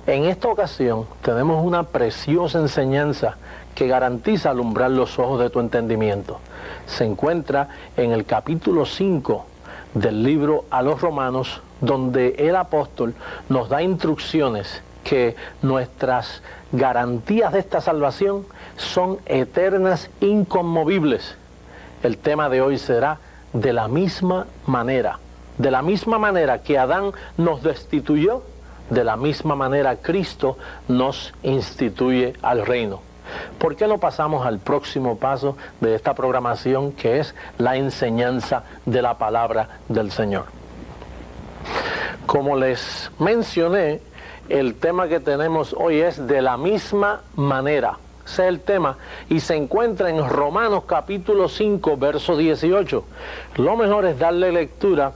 En esta ocasión tenemos una preciosa enseñanza que garantiza alumbrar los ojos de tu entendimiento. Se encuentra en el capítulo 5 del libro a los Romanos, donde el apóstol nos da instrucciones que nuestras garantías de esta salvación son eternas, inconmovibles. El tema de hoy será de la misma manera. De la misma manera que Adán nos destituyó, de la misma manera Cristo nos instituye al reino. ¿Por qué no pasamos al próximo paso de esta programación, que es la enseñanza de la palabra del Señor? Como les mencioné, el tema que tenemos hoy es de la misma manera. Ese es el tema, y se encuentra en Romanos capítulo 5, verso 18. Lo mejor es darle lectura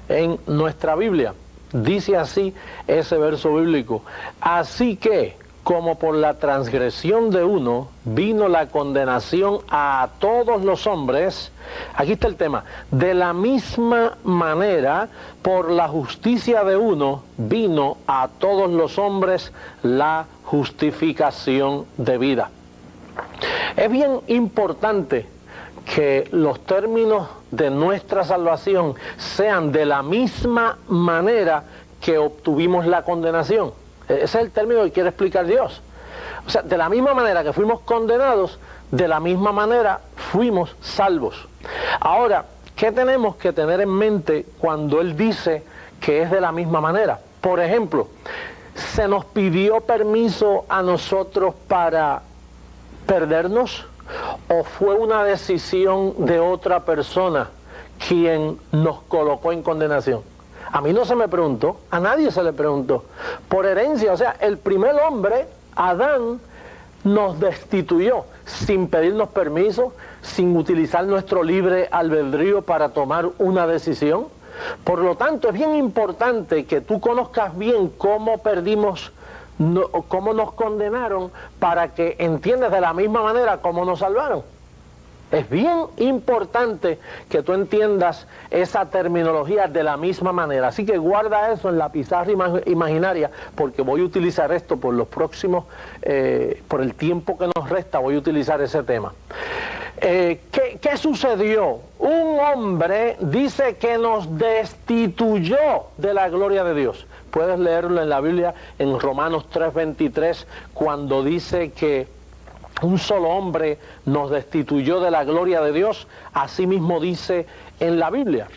en nuestra Biblia. Dice así ese verso bíblico: así que, como por la transgresión de uno vino la condenación a todos los hombres, aquí está el tema, de la misma manera, por la justicia de uno vino a todos los hombres la justificación de vida. Es bien importante que los términos de nuestra salvación sean de la misma manera que obtuvimos la condenación. Ese es el término que quiere explicar Dios. O sea, de la misma manera que fuimos condenados, de la misma manera fuimos salvos. Ahora, ¿qué tenemos que tener en mente cuando Él dice que es de la misma manera? Por ejemplo, ¿se nos pidió permiso a nosotros para perdernos? ¿O fue una decisión de otra persona quien nos colocó en condenación? A mí no se me preguntó, a nadie se le preguntó. Por herencia, o sea, el primer hombre, Adán, nos destituyó sin pedirnos permiso, sin utilizar nuestro libre albedrío para tomar una decisión. Por lo tanto, es bien importante que tú conozcas bien cómo perdimos, cómo nos condenaron, para que entiendas de la misma manera cómo nos salvaron. Es bien importante que tú entiendas esa terminología de la misma manera. Así que guarda eso en la pizarra imaginaria, porque voy a utilizar esto por los próximos, por el tiempo que nos resta, voy a utilizar ese tema. ¿Qué sucedió? Un hombre dice que nos destituyó de la gloria de Dios. Puedes leerlo en la Biblia, en Romanos 3:23, cuando dice que un solo hombre nos destituyó de la gloria de Dios. Así mismo dice en la Biblia.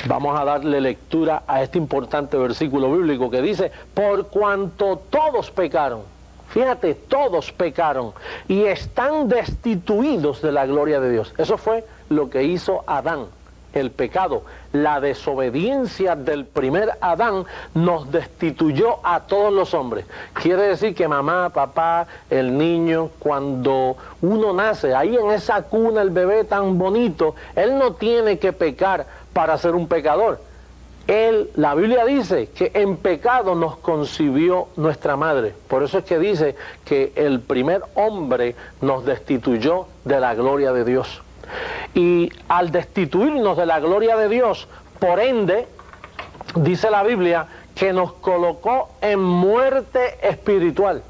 Vamos a darle lectura a este importante versículo bíblico que dice: por cuanto todos pecaron. Fíjate, todos pecaron y están destituidos de la gloria de Dios. Eso fue lo que hizo Adán. El pecado, la desobediencia del primer Adán nos destituyó a todos los hombres. Quiere decir que mamá, papá, el niño, cuando uno nace, ahí en esa cuna, el bebé tan bonito, él no tiene que pecar para ser un pecador. La Biblia dice que en pecado nos concibió nuestra madre. Por eso es que dice que el primer hombre nos destituyó de la gloria de Dios. Y al destituirnos de la gloria de Dios, por ende, dice la Biblia, que nos colocó en muerte espiritual.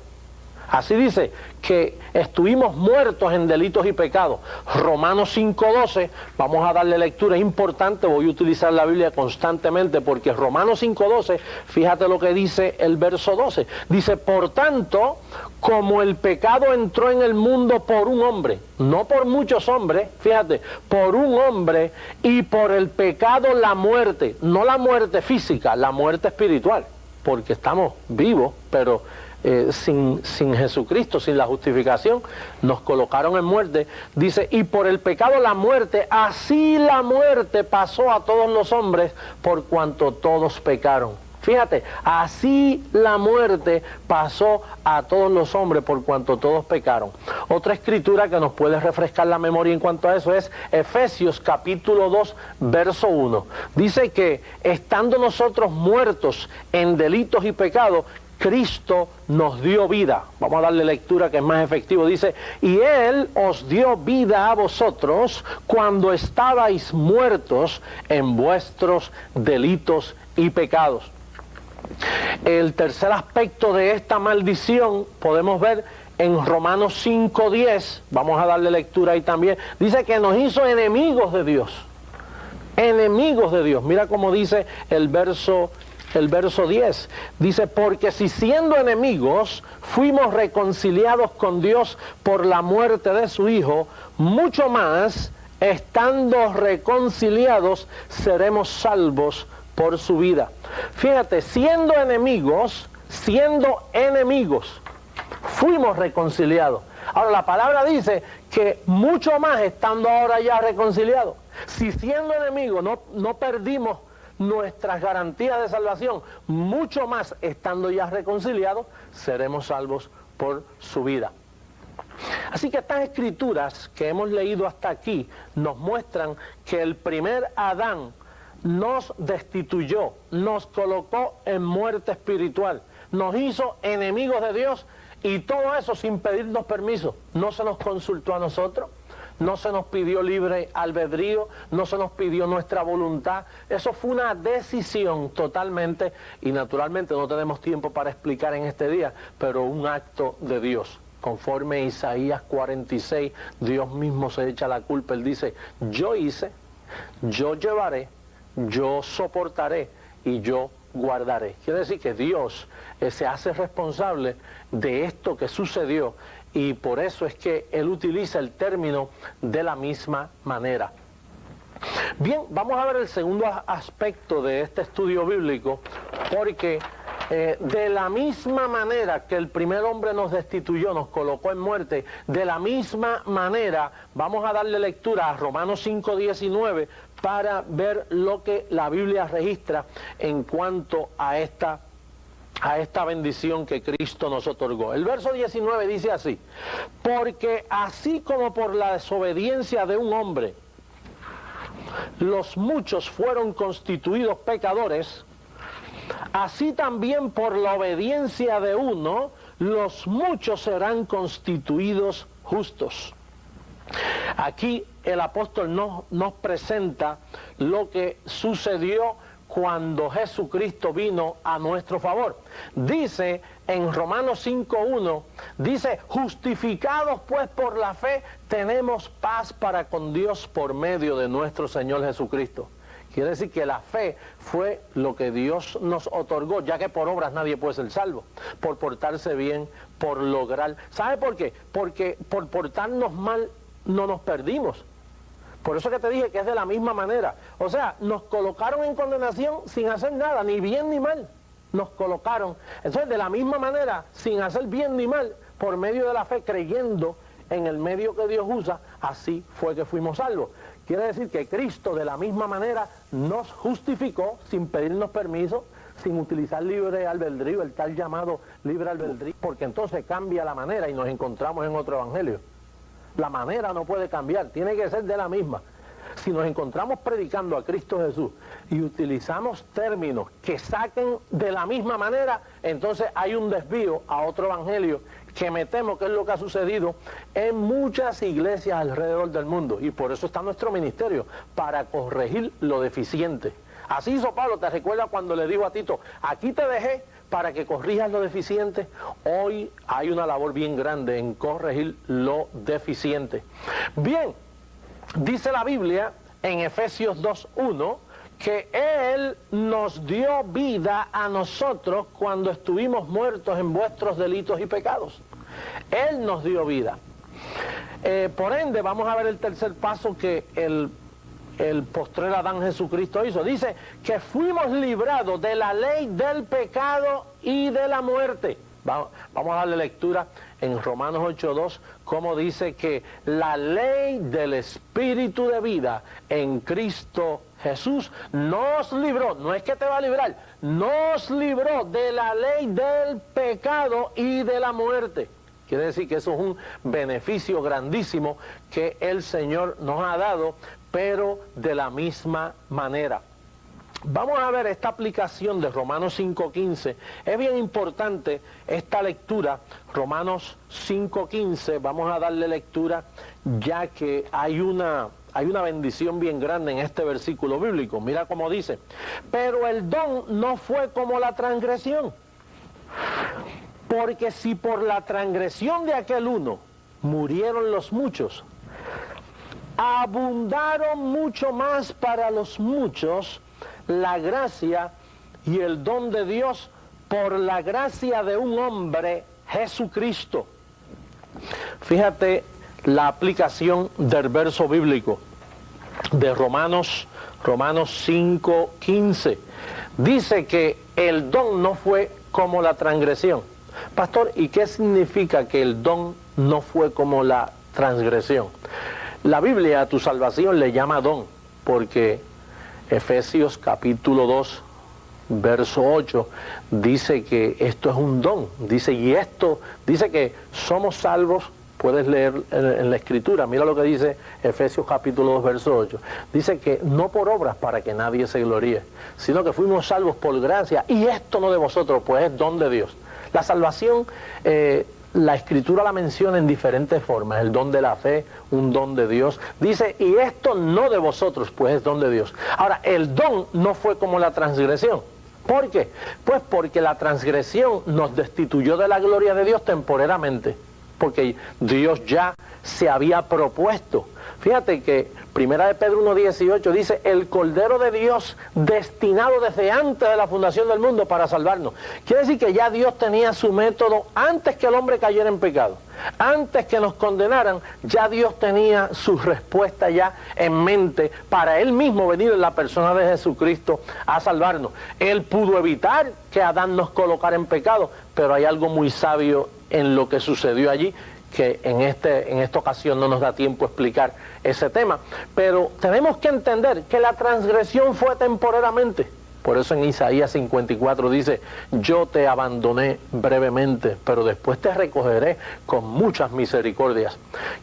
Así dice, que estuvimos muertos en delitos y pecados. Romanos 5:12, vamos a darle lectura, es importante, voy a utilizar la Biblia constantemente, porque Romanos 5:12, fíjate lo que dice el verso 12. Dice: por tanto, como el pecado entró en el mundo por un hombre, no por muchos hombres, fíjate, por un hombre, y por el pecado la muerte, no la muerte física, la muerte espiritual, porque estamos vivos, pero sin Jesucristo, sin la justificación, nos colocaron en muerte. Dice: y por el pecado la muerte, así la muerte pasó a todos los hombres, por cuanto todos pecaron. Fíjate, así la muerte pasó a todos los hombres por cuanto todos pecaron. Otra escritura que nos puede refrescar la memoria en cuanto a eso es Efesios capítulo 2, verso 1. Dice que estando nosotros muertos en delitos y pecados, Cristo nos dio vida. Vamos a darle lectura que es más efectivo. Dice: y Él os dio vida a vosotros cuando estabais muertos en vuestros delitos y pecados. El tercer aspecto de esta maldición podemos ver en Romanos 5:10, vamos a darle lectura ahí también, dice que nos hizo enemigos de Dios. Enemigos de Dios. Mira cómo dice el verso 10. Dice, porque si siendo enemigos fuimos reconciliados con Dios por la muerte de su Hijo, mucho más, estando reconciliados, seremos salvos por su vida. Fíjate, siendo enemigos, fuimos reconciliados. Ahora la palabra dice que mucho más estando ahora ya reconciliados. Si siendo enemigos no perdimos nuestras garantías de salvación, mucho más estando ya reconciliados, seremos salvos por su vida. Así que estas escrituras que hemos leído hasta aquí nos muestran que el primer Adán nos destituyó, nos colocó en muerte espiritual, nos hizo enemigos de Dios, y todo eso sin pedirnos permiso. No se nos consultó a nosotros, no se nos pidió libre albedrío, no se nos pidió nuestra voluntad. Eso fue una decisión totalmente, y naturalmente no tenemos tiempo para explicar en este día, pero un acto de Dios. Conforme Isaías 46, Dios mismo se echa la culpa. Él dice, yo hice, yo llevaré, yo soportaré y yo guardaré. Quiere decir que Dios se hace responsable de esto que sucedió, y por eso es que Él utiliza el término de la misma manera. Bien, vamos a ver el segundo aspecto de este estudio bíblico, porque de la misma manera que el primer hombre nos destituyó, nos colocó en muerte, de la misma manera vamos a darle lectura a Romanos 5:19 para ver lo que la Biblia registra en cuanto a esta bendición que Cristo nos otorgó. El verso 19 dice así, porque así como por la desobediencia de un hombre los muchos fueron constituidos pecadores, así también por la obediencia de uno, los muchos serán constituidos justos. Aquí el apóstol nos presenta lo que sucedió cuando Jesucristo vino a nuestro favor. Dice en Romanos 5:1, dice, justificados pues por la fe, tenemos paz para con Dios por medio de nuestro Señor Jesucristo. Quiere decir que la fe fue lo que Dios nos otorgó, ya que por obras nadie puede ser salvo, por portarse bien, por lograr. ¿Sabe por qué? Porque por portarnos mal no nos perdimos. Por eso que te dije que es de la misma manera. O sea, nos colocaron en condenación sin hacer nada, ni bien ni mal. Nos colocaron. Entonces, de la misma manera, sin hacer bien ni mal, por medio de la fe, creyendo en el medio que Dios usa, así fue que fuimos salvos. Quiere decir que Cristo de la misma manera nos justificó sin pedirnos permiso, sin utilizar libre albedrío, el tal llamado libre albedrío, porque entonces cambia la manera y nos encontramos en otro evangelio. La manera no puede cambiar, tiene que ser de la misma. Si nos encontramos predicando a Cristo Jesús y utilizamos términos que saquen de la misma manera, entonces hay un desvío a otro evangelio, que me temo que es lo que ha sucedido en muchas iglesias alrededor del mundo. Y por eso está nuestro ministerio, para corregir lo deficiente. Así hizo Pablo, ¿te recuerdas cuando le dijo a Tito, aquí te dejé para que corrijas lo deficiente? Hoy hay una labor bien grande en corregir lo deficiente. Bien, dice la Biblia en Efesios 2:1 que Él nos dio vida a nosotros cuando estuvimos muertos en vuestros delitos y pecados. Él nos dio vida. Por ende, vamos a ver el tercer paso que el postrer Adán Jesucristo hizo. Dice que fuimos librados de la ley del pecado y de la muerte. Vamos a darle lectura en Romanos 8:2, como dice que la ley del Espíritu de vida en Cristo Jesús nos libró, no es que te va a librar, nos libró de la ley del pecado y de la muerte. Quiere decir que eso es un beneficio grandísimo que el Señor nos ha dado, pero de la misma manera. Vamos a ver esta aplicación de Romanos 5:15. Es bien importante esta lectura, Romanos 5:15. Vamos a darle lectura ya que hay una hay una bendición bien grande en este versículo bíblico. Mira cómo dice: pero el don no fue como la transgresión. Porque si por la transgresión de aquel uno murieron los muchos, abundaron mucho más para los muchos la gracia y el don de Dios por la gracia de un hombre, Jesucristo. Fíjate la aplicación del verso bíblico de Romanos 5:15. Dice que el don no fue como la transgresión. Pastor, ¿y qué significa que el don no fue como la transgresión? La Biblia a tu salvación le llama don, porque Efesios capítulo 2, verso 8, dice que esto es un don. Dice que somos salvos. Puedes leer en la Escritura, mira lo que dice Efesios capítulo 2, verso 8. Dice que no por obras para que nadie se gloríe, sino que fuimos salvos por gracia, y esto no de vosotros, pues es don de Dios. La salvación, la Escritura la menciona en diferentes formas: el don de la fe, un don de Dios. Dice, y esto no de vosotros, pues es don de Dios. Ahora, el don no fue como la transgresión. ¿Por qué? Pues porque la transgresión nos destituyó de la gloria de Dios temporalmente, porque Dios ya se había propuesto. Fíjate que 1 de Pedro 1:18 dice: el Cordero de Dios destinado desde antes de la fundación del mundo para salvarnos. Quiere decir que ya Dios tenía su método antes que el hombre cayera en pecado. Antes que nos condenaran, ya Dios tenía su respuesta ya en mente para Él mismo venir en la persona de Jesucristo a salvarnos. Él pudo evitar que Adán nos colocara en pecado, pero hay algo muy sabio en lo que sucedió allí, que en esta ocasión no nos da tiempo a explicar ese tema, pero tenemos que entender que la transgresión fue temporalmente. Por eso en Isaías 54 dice: yo te abandoné brevemente, pero después te recogeré con muchas misericordias.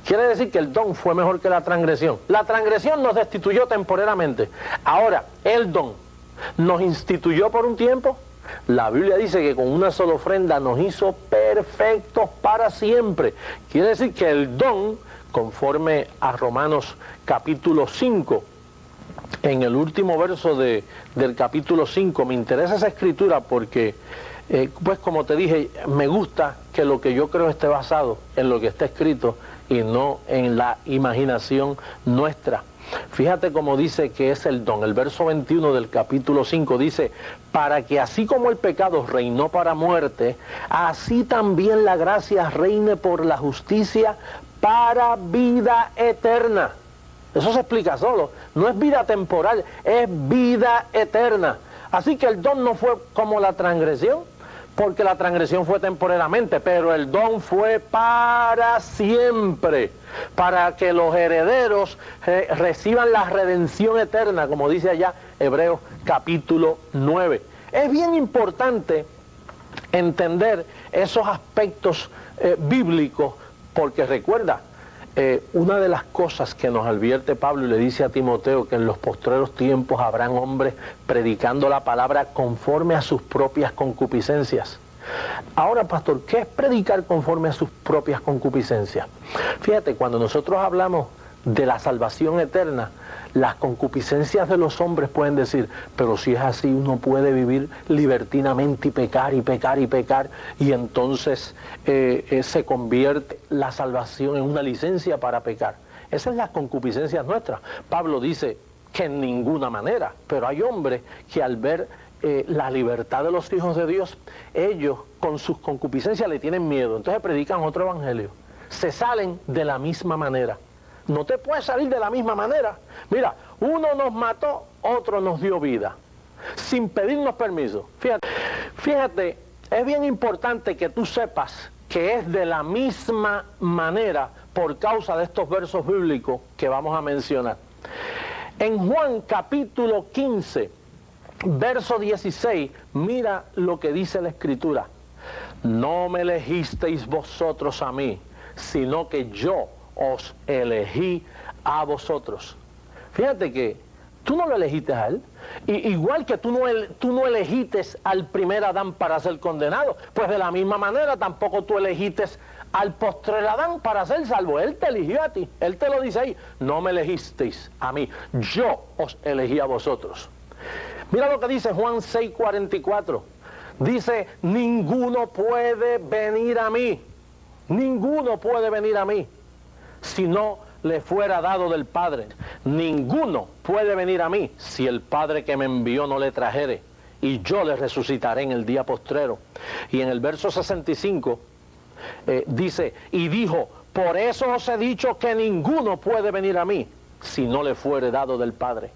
Quiere decir que el don fue mejor que la transgresión. La transgresión nos destituyó temporalmente. Ahora, el don nos instituyó por un tiempo. La Biblia dice que con una sola ofrenda nos hizo perfectos para siempre. Quiere decir que el don, conforme a Romanos capítulo 5, en el último verso del capítulo 5, me interesa esa escritura porque, pues como te dije, me gusta que lo que yo creo esté basado en lo que está escrito y no en la imaginación nuestra. Fíjate cómo dice que es el don. El verso 21 del capítulo 5 dice: para que así como el pecado reinó para muerte, así también la gracia reine por la justicia para vida eterna. Eso se explica solo. No es vida temporal, es vida eterna. Así que el don no fue como la transgresión, porque la transgresión fue temporalmente, pero el don fue para siempre, para que los herederos reciban la redención eterna, como dice allá Hebreos capítulo 9. Es bien importante entender esos aspectos bíblicos, porque recuerda, una de las cosas que nos advierte Pablo y le dice a Timoteo, que en los postreros tiempos habrán hombres predicando la palabra conforme a sus propias concupiscencias. Ahora, pastor, ¿qué es predicar conforme a sus propias concupiscencias? Fíjate, cuando nosotros hablamos de la salvación eterna, las concupiscencias de los hombres pueden decir: pero si es así, uno puede vivir libertinamente y pecar y pecar y pecar, y entonces se convierte la salvación en una licencia para pecar. Esas son las concupiscencias nuestras. Pablo dice que en ninguna manera, pero hay hombres que al ver la libertad de los hijos de Dios, ellos con sus concupiscencias le tienen miedo, entonces predican otro evangelio, se salen de la misma manera. No te puedes salir de la misma manera. Mira, uno nos mató, otro nos dio vida, sin pedirnos permiso. Fíjate, es bien importante que tú sepas que es de la misma manera por causa de estos versos bíblicos que vamos a mencionar. En Juan capítulo 15, verso 16, mira lo que dice la Escritura: no me elegisteis vosotros a mí, sino que yo os elegí a vosotros. Fíjate que tú no lo elegiste a él, igual que tú no elegiste al primer Adán para ser condenado, pues de la misma manera tampoco tú elegiste al postrer Adán para ser salvo. Él te eligió a ti. Él te lo dice ahí. No me elegisteis a mí. Yo os elegí a vosotros. Mira lo que dice Juan 6:44. Dice, ninguno puede venir a mí. Ninguno puede venir a mí si no le fuera dado del Padre. Ninguno puede venir a mí si el Padre que me envió no le trajere. Y yo le resucitaré en el día postrero. Y en el verso 65 dice, y dijo, por eso os he dicho que ninguno puede venir a mí si no le fuere dado del Padre.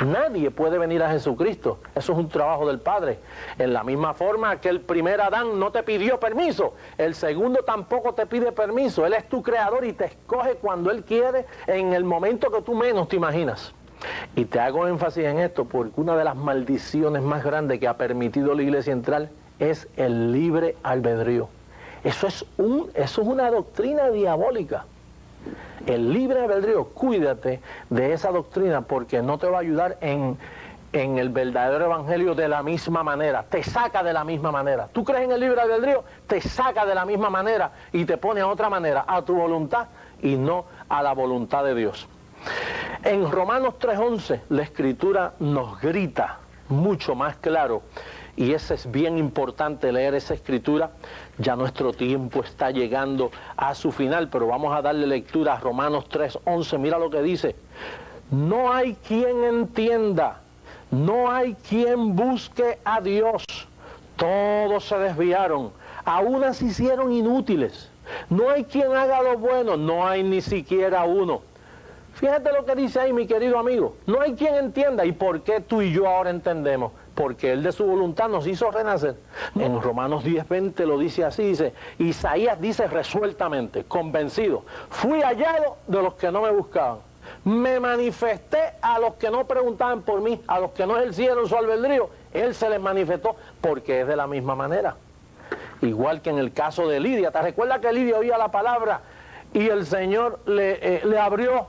Nadie puede venir a Jesucristo. Eso es un trabajo del Padre. En la misma forma que el primer Adán no te pidió permiso, el segundo tampoco te pide permiso. Él es tu creador y te escoge cuando Él quiere, en el momento que tú menos te imaginas. Y te hago énfasis en esto porque una de las maldiciones más grandes que ha permitido la Iglesia entrar es el libre albedrío. Eso es una doctrina diabólica. El libre albedrío, cuídate de esa doctrina porque no te va a ayudar en el verdadero evangelio de la misma manera. Te saca de la misma manera. Tú crees en el libre albedrío, te saca de la misma manera y te pone a otra manera, a tu voluntad y no a la voluntad de Dios. En Romanos 3:11 la Escritura nos grita mucho más claro, y ese es bien importante leer esa Escritura. Ya nuestro tiempo está llegando a su final, pero vamos a darle lectura a Romanos 3:11. Mira lo que dice: no hay quien entienda, no hay quien busque a Dios, todos se desviaron, a unas se hicieron inútiles, no hay quien haga lo bueno, no hay ni siquiera uno. Fíjate lo que dice ahí, mi querido amigo. No hay quien entienda. ¿Y por qué tú y yo ahora entendemos? Porque Él de su voluntad nos hizo renacer. En Romanos 10:20 lo dice así, dice, Isaías dice resueltamente, convencido, fui hallado de los que no me buscaban. Me manifesté a los que no preguntaban por mí, a los que no ejercieron su albedrío. Él se les manifestó porque es de la misma manera. Igual que en el caso de Lidia. ¿Te recuerdas que Lidia oía la palabra y el Señor le abrió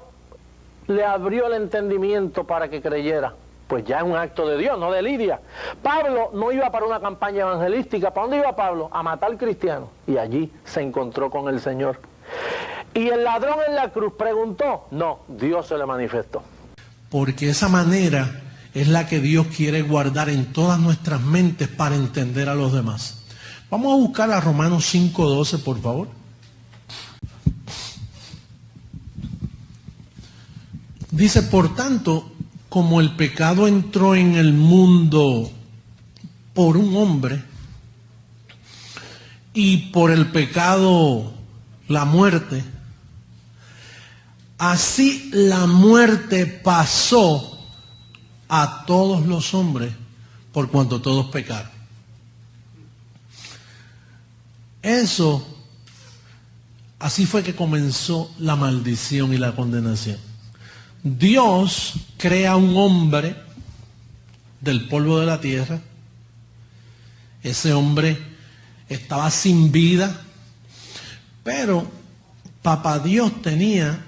el entendimiento para que creyera? Pues ya es un acto de Dios, no de Lidia. Pablo no iba para una campaña evangelística. ¿Para dónde iba Pablo? A matar cristianos. Y allí se encontró con el Señor. ¿Y el ladrón en la cruz preguntó? No, Dios se le manifestó. Porque esa manera es la que Dios quiere guardar en todas nuestras mentes para entender a los demás. Vamos a buscar a Romanos 5:12, por favor. Dice, por tanto, como el pecado entró en el mundo por un hombre, y por el pecado la muerte, así la muerte pasó a todos los hombres por cuanto todos pecaron. Así fue que comenzó la maldición y la condenación. Dios crea un hombre del polvo de la tierra. Ese hombre estaba sin vida, pero Papá Dios tenía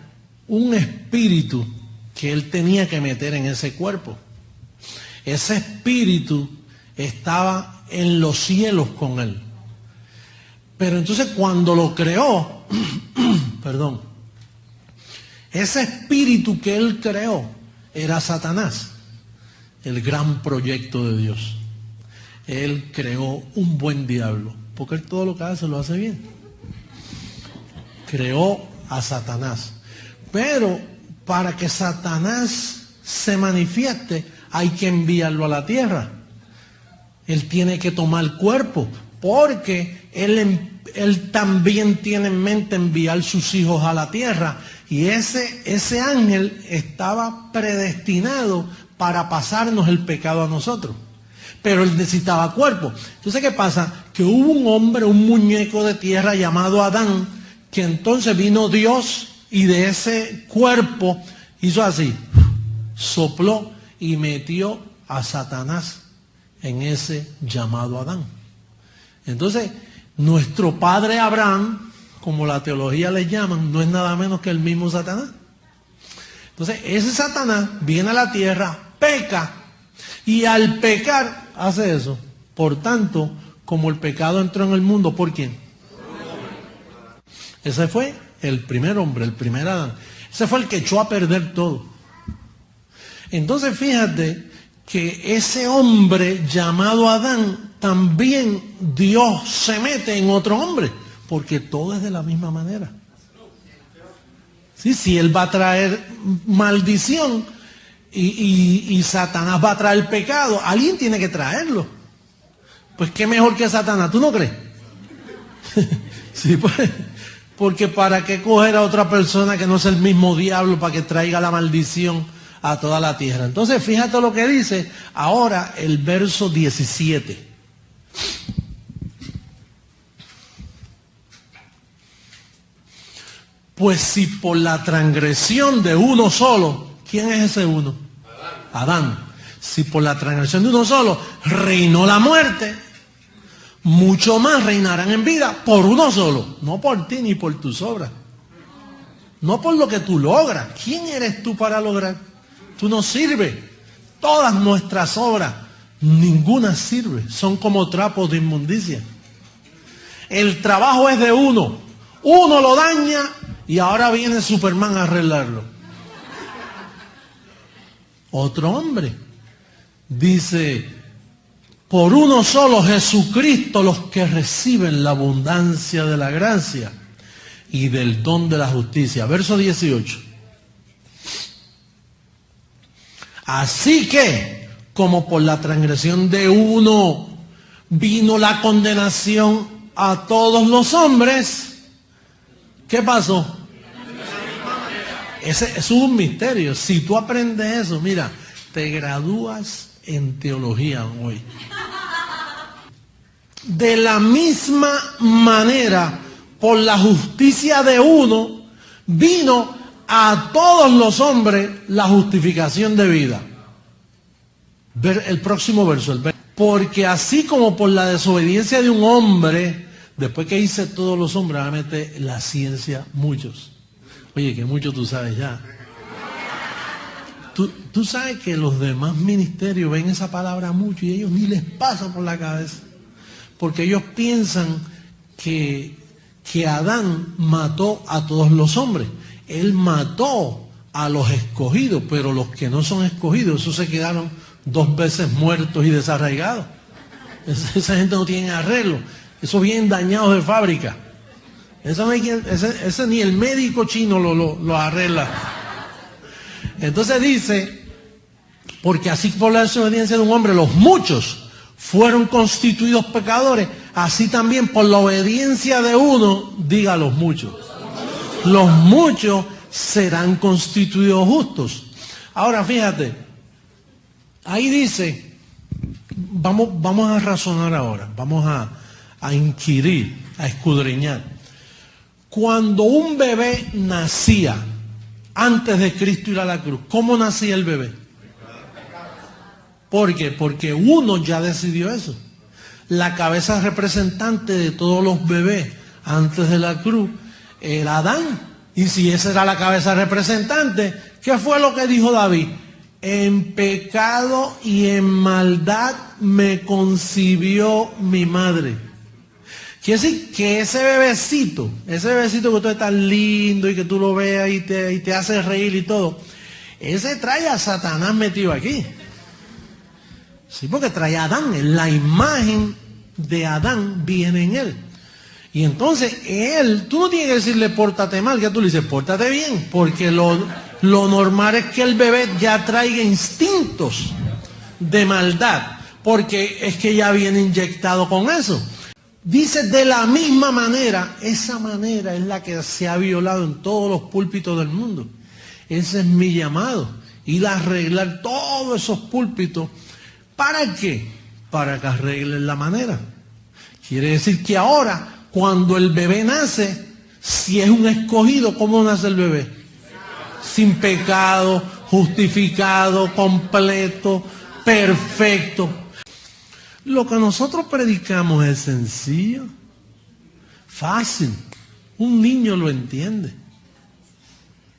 un espíritu que Él tenía que meter en ese cuerpo. Ese espíritu estaba en los cielos con Él. Pero entonces cuando lo creó, perdón, ese espíritu que Él creó era Satanás, el gran proyecto de Dios. Él creó un buen diablo, porque Él todo lo que hace lo hace bien. Creó a Satanás. Pero para que Satanás se manifieste, hay que enviarlo a la tierra. Él tiene que tomar cuerpo, porque Él también tiene en mente enviar sus hijos a la tierra. Y ese ángel estaba predestinado para pasarnos el pecado a nosotros. Pero él necesitaba cuerpo. Entonces, ¿qué pasa? Que hubo un hombre, un muñeco de tierra llamado Adán, que entonces vino Dios y de ese cuerpo hizo así, sopló y metió a Satanás en ese llamado Adán. Entonces, nuestro padre Abraham, como la teología le llaman, no es nada menos que el mismo Satanás. Entonces, ese Satanás viene a la tierra, peca, y al pecar hace eso. Por tanto, como el pecado entró en el mundo, ¿por quién? Ese fue el primer hombre, el primer Adán. Ese fue el que echó a perder todo. Entonces fíjate que ese hombre llamado Adán, también Dios se mete en otro hombre, porque todo es de la misma manera. Sí, si él va a traer maldición y Satanás va a traer pecado, alguien tiene que traerlo. Pues qué mejor que Satanás, ¿tú no crees? Sí, pues, porque para qué coger a otra persona que no es el mismo diablo para que traiga la maldición a toda la tierra. Entonces fíjate lo que dice ahora el verso 17. Pues si por la transgresión de uno solo, ¿quién es ese uno? Adán. Si por la transgresión de uno solo reinó la muerte, mucho más reinarán en vida por uno solo. No por ti ni por tus obras. No por lo que tú logras. ¿Quién eres tú para lograr? Tú no sirves. Todas nuestras obras, ninguna sirve. Son como trapos de inmundicia. El trabajo es de uno. Uno lo daña y ahora viene Superman a arreglarlo. Otro hombre dice, por uno solo Jesucristo los que reciben la abundancia de la gracia y del don de la justicia. Verso 18. Así que, como por la transgresión de uno vino la condenación a todos los hombres, ¿qué pasó? Ese es un misterio. Si tú aprendes eso, mira, te gradúas en teología hoy. De la misma manera, por la justicia de uno, vino a todos los hombres la justificación de vida. El próximo verso. Porque así como por la desobediencia de un hombre, después que hice todos los hombres, va a meter la ciencia muchos. Oye, que mucho tú sabes ya. Tú sabes que los demás ministerios ven esa palabra mucho y ellos ni les pasa por la cabeza. Porque ellos piensan que Adán mató a todos los hombres. Él mató a los escogidos, pero los que no son escogidos, esos se quedaron 2 veces muertos y desarraigados. Esa gente no tiene arreglo. Esos vienen dañados de fábrica. Ese ni el médico chino lo arregla. Entonces dice, porque así por la desobediencia de un hombre, los muchos fueron constituidos pecadores, así también por la obediencia de uno, diga los muchos. Los muchos serán constituidos justos. Ahora fíjate, ahí dice, vamos a razonar ahora, vamos a inquirir, a escudriñar. Cuando un bebé nacía, antes de Cristo ir a la cruz, ¿cómo nacía el bebé? ¿Por qué? Porque uno ya decidió eso. La cabeza representante de todos los bebés antes de la cruz era Adán. Y si esa era la cabeza representante, ¿qué fue lo que dijo David? En pecado y en maldad me concibió mi madre. Quiere decir que ese bebecito que tú es tan lindo y que tú lo veas y te hace reír y todo, ese trae a Satanás metido aquí. Sí, porque trae a Adán, la imagen de Adán viene en él. Y entonces tú no tienes que decirle pórtate mal, que tú le dices pórtate bien, porque lo normal es que el bebé ya traiga instintos de maldad, porque es que ya viene inyectado con eso. Dice de la misma manera, esa manera es la que se ha violado en todos los púlpitos del mundo. Ese es mi llamado, ir a arreglar todos esos púlpitos. ¿Para qué? Para que arreglen la manera. Quiere decir que ahora, cuando el bebé nace, si es un escogido, ¿cómo nace el bebé? Sin pecado, justificado, completo, perfecto. Lo que nosotros predicamos es sencillo, fácil. Un niño lo entiende.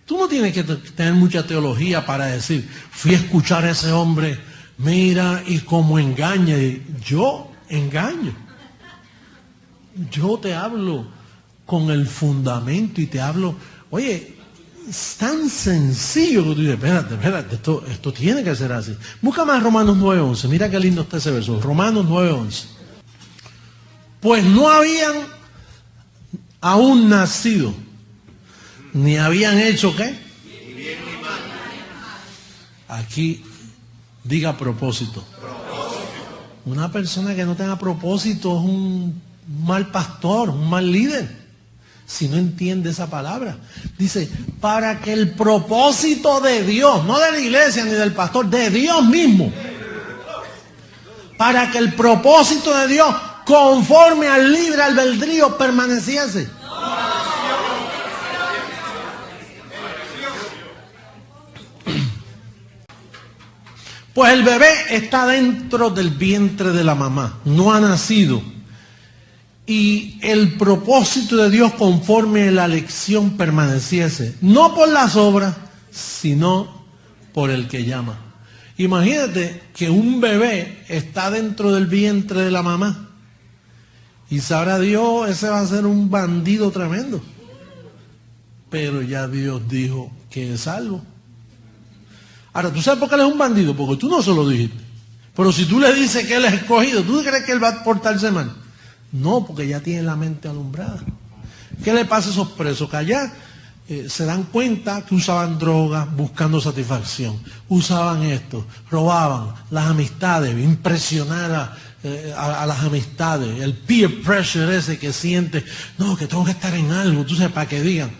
Tú no tienes que tener mucha teología para decir, fui a escuchar a ese hombre, mira, y cómo engaña. Yo engaño. Yo te hablo con el fundamento y te hablo, oye, es tan sencillo que tú dices, espérate, esto tiene que ser así. Busca más Romanos 9:11, mira qué lindo está ese verso, Romanos 9:11. Pues no habían aún nacido, ni habían hecho ¿qué? Aquí diga propósito. Una persona que no tenga propósito es un mal pastor, un mal líder, si no entiende esa palabra. Dice, para que el propósito de Dios, no de la iglesia ni del pastor, de Dios mismo, para que el propósito de Dios conforme al libre albedrío permaneciese. Pues el bebé está dentro del vientre de la mamá, no ha nacido. Y el propósito de Dios conforme a la elección permaneciese, no por las obras, sino por el que llama. Imagínate que un bebé está dentro del vientre de la mamá. Y sabrá Dios, ese va a ser un bandido tremendo. Pero ya Dios dijo que es salvo. Ahora, ¿tú sabes por qué él es un bandido? Porque tú no se lo dijiste. Pero si tú le dices que él es escogido, ¿tú crees que él va a portarse mal? No, porque ya tiene la mente alumbrada. ¿Qué le pasa a esos presos? Que allá se dan cuenta que usaban drogas buscando satisfacción. Usaban esto, robaban las amistades, impresionar a las amistades. El peer pressure ese que siente, no, que tengo que estar en algo, tú sabes, para que digan.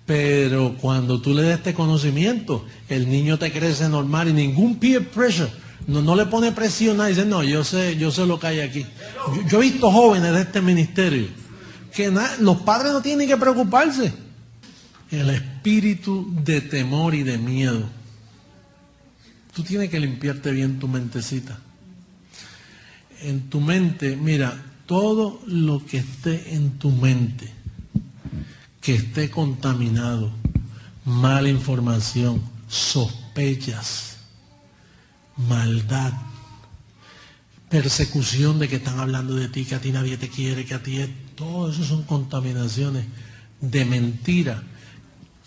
Pero cuando tú le das este conocimiento, el niño te crece normal y ningún peer pressure, no le pone presión a dice, no, yo sé lo que hay aquí. Yo he visto jóvenes de este ministerio que los padres no tienen que preocuparse. El espíritu de temor y de miedo. Tú tienes que limpiarte bien tu mentecita. En tu mente, mira, todo lo que esté en tu mente, que esté contaminado, mala información, sospechas, maldad, persecución de que están hablando de ti, que a ti nadie te quiere, que a ti todo eso son contaminaciones de mentira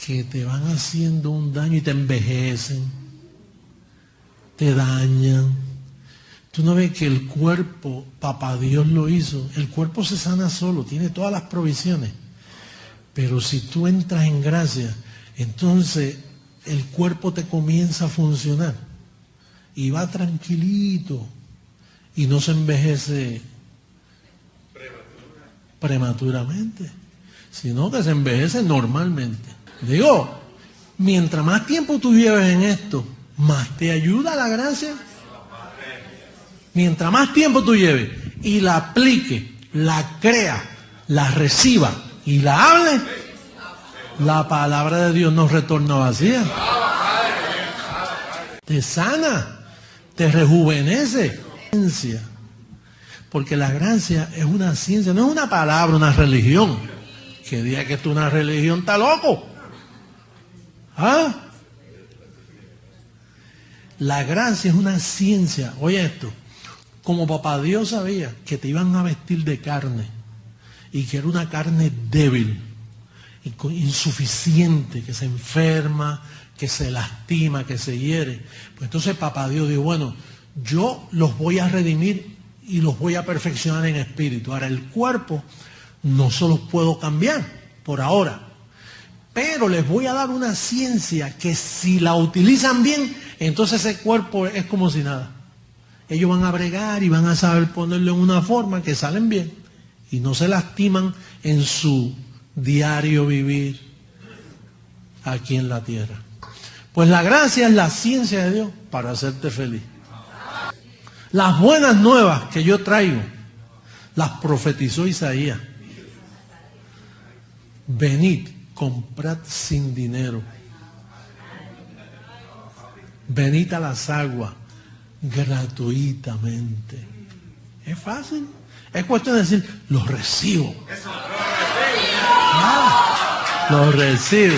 que te van haciendo un daño y te envejecen, te dañan. Tú no ves que el cuerpo, papá Dios lo hizo, el cuerpo se sana solo, tiene todas las provisiones. Pero si tú entras en gracia, entonces el cuerpo te comienza a funcionar y va tranquilito y no se envejece prematuramente, sino que se envejece normalmente. Digo, mientras más tiempo tú lleves en esto, más te ayuda la gracia. Mientras más tiempo tú lleves y la apliques, la creas, la recibas y la hable, la palabra de Dios no retorna vacía. Te sana, te rejuvenece. Porque la gracia es una ciencia, no es una palabra, una religión. Que diga que esto es una religión, está loco. ¿Ah? La gracia es una ciencia. Oye esto, como papá Dios sabía que te iban a vestir de carne, y que era una carne débil, insuficiente, que se enferma, que se lastima, que se hiere. Pues entonces papá Dios dijo, bueno, yo los voy a redimir y los voy a perfeccionar en espíritu. Ahora el cuerpo no se los puedo cambiar por ahora, pero les voy a dar una ciencia que si la utilizan bien, entonces ese cuerpo es como si nada. Ellos van a bregar y van a saber ponerlo en una forma que salen bien y no se lastiman en su diario vivir aquí en la tierra. Pues la gracia es la ciencia de Dios para hacerte feliz. Las buenas nuevas que yo traigo las profetizó Isaías. Venid, comprad sin dinero. Venid a las aguas gratuitamente. Es fácil. Es cuestión de decir, los recibo. Los recibo.